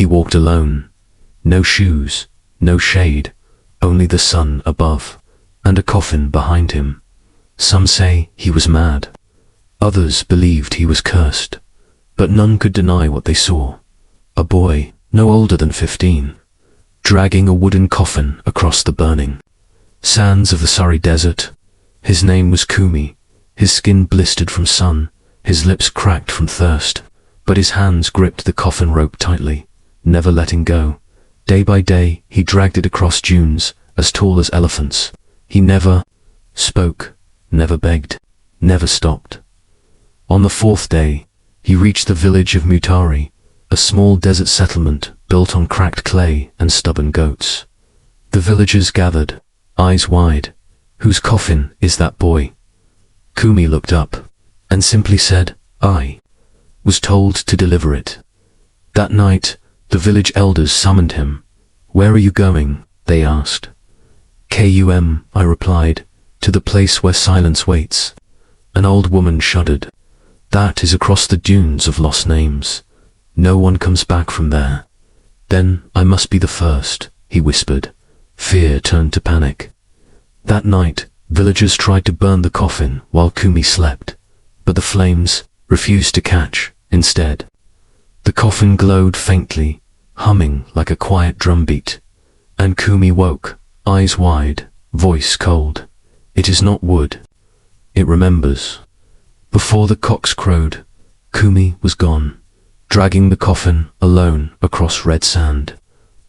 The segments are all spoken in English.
He walked alone. No shoes, no shade, only the sun above, and a coffin behind him. Some say he was mad. Others believed he was cursed. But none could deny what they saw. A boy, no older than 15, dragging a wooden coffin across the burning sands of the Surrey desert. His name was Kumi. His skin blistered from sun, his lips cracked from thirst, but his hands gripped the coffin rope tightly, never letting go. Day by day, he dragged it across dunes as tall as elephants. He never spoke, never begged, never stopped. On the 4th day, he reached the village of Mutari, a small desert settlement built on cracked clay and stubborn goats. The villagers gathered, eyes wide. Whose coffin is that boy? Kumi looked up and simply said, I was told to deliver it. That night, the village elders summoned him. Where are you going? They asked. Kum, I replied, to the place where silence waits. An old woman shuddered. That is across the dunes of lost names. No one comes back from there. Then I must be the first, he whispered. Fear turned to panic. That night, villagers tried to burn the coffin while Kumi slept, but the flames refused to catch instead. The coffin glowed faintly, humming like a quiet drumbeat, and Kumi woke, eyes wide, voice cold. It is not wood. It remembers. Before the cocks crowed, Kumi was gone, dragging the coffin alone across red sand.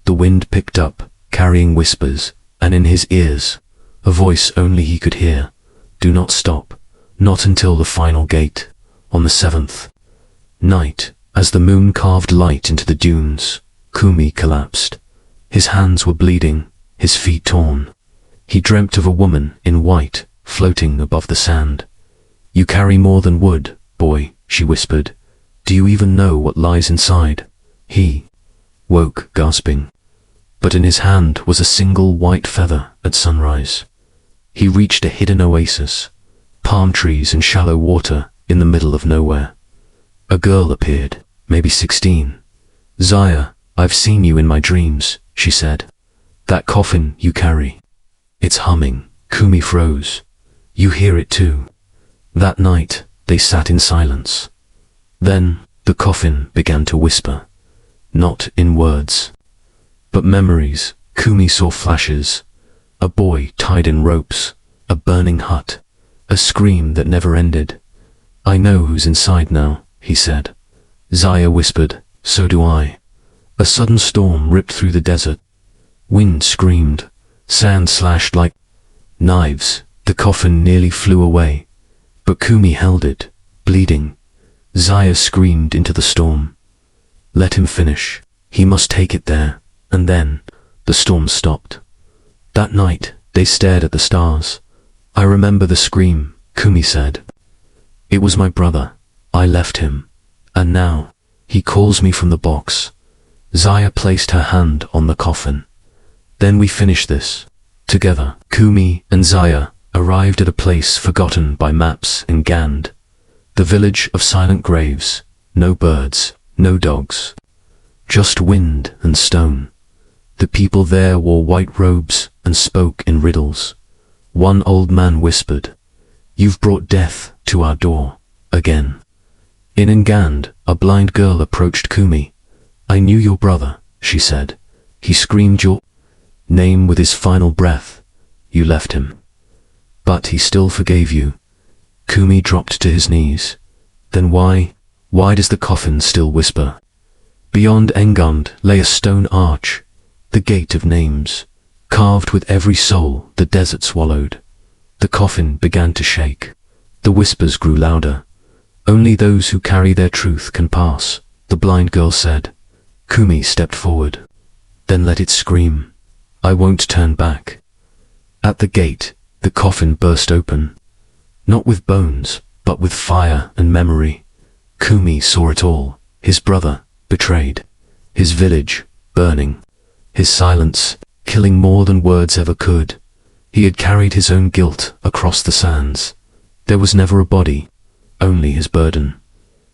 The wind picked up, carrying whispers, and in his ears, a voice only he could hear. Do not stop, not until the final gate. On the 7th night, as the moon carved light into the dunes, Kumi collapsed. His hands were bleeding, his feet torn. He dreamt of a woman in white, floating above the sand. You carry more than wood, boy, she whispered. Do you even know what lies inside? He woke, gasping. But in his hand was a single white feather at sunrise. He reached a hidden oasis, palm trees and shallow water in the middle of nowhere. A girl appeared, maybe 16. Zaya, I've seen you in my dreams, she said. That coffin you carry. It's humming. Kumi froze. You hear it too. That night, they sat in silence. Then, the coffin began to whisper. Not in words, but memories. Kumi saw flashes. A boy tied in ropes, a burning hut, a scream that never ended. I know who's inside now, he said. Zaya whispered, so do I. A sudden storm ripped through the desert. Wind screamed, sand slashed like knives. The coffin nearly flew away, but Kumi held it, bleeding. Zaya screamed into the storm. Let him finish. He must take it there. And then, the storm stopped. That night, they stared at the stars. I remember the scream, Kumi said. It was my brother. I left him. And now, he calls me from the box. Zaya placed her hand on the coffin. Then we finish this, together. Kumi and Zaya arrived at a place forgotten by maps and Gand. The village of silent graves. No birds, no dogs. Just wind and stone. The people there wore white robes and spoke in riddles. One old man whispered, You've brought death to our door, again. In Ngand, a blind girl approached Kumi. I knew your brother, she said. He screamed your name with his final breath. You left him. But he still forgave you. Kumi dropped to his knees. Then why does the coffin still whisper? Beyond Engund lay a stone arch, the gate of names, carved with every soul the desert swallowed. The coffin began to shake. The whispers grew louder. Only those who carry their truth can pass, the blind girl said. Kumi stepped forward. Then let it scream. I won't turn back. At the gate, the coffin burst open. Not with bones, but with fire and memory. Kumi saw it all. His brother, betrayed. His village, burning. His silence, killing more than words ever could. He had carried his own guilt across the sands. There was never a body, only his burden.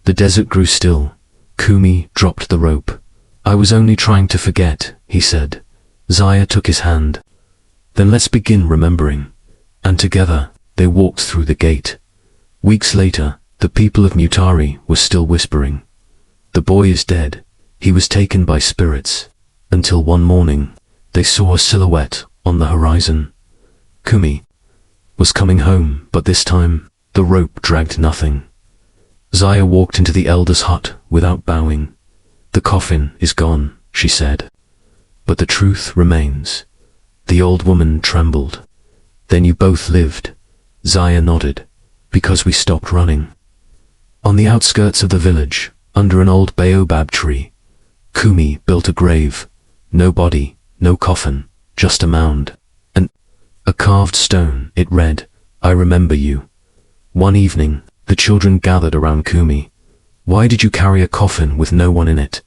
The desert grew still. Kumi dropped the rope. I was only trying to forget, he said. Zaya took his hand. Then let's begin remembering. And together, they walked through the gate. Weeks later, the people of Mutari were still whispering. The boy is dead. He was taken by spirits. Until one morning, they saw a silhouette on the horizon. Kumi was coming home, but this time, the rope dragged nothing. Zaya walked into the elder's hut without bowing. The coffin is gone, she said. But the truth remains. The old woman trembled. Then you both lived. Zaya nodded. Because we stopped running. On the outskirts of the village, under an old baobab tree, Kumi built a grave. No body, no coffin, just a mound. And a carved stone, it read, I remember you. One evening, the children gathered around Kumi. Why did you carry a coffin with no one in it?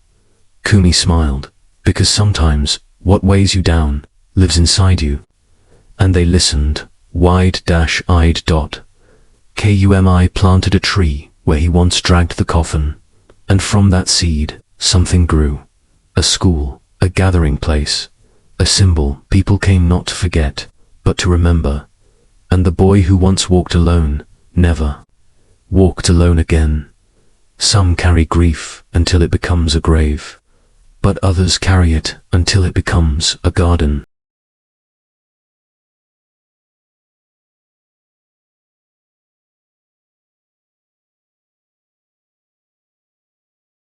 Kumi smiled. Because sometimes, what weighs you down, lives inside you. And they listened, wide-eyed. Kumi planted a tree where he once dragged the coffin. And from that seed, something grew. A school, a gathering place, a symbol people came not to forget, but to remember. And the boy who once walked alone, never walked alone again. Some carry grief until it becomes a grave, but others carry it until it becomes a garden.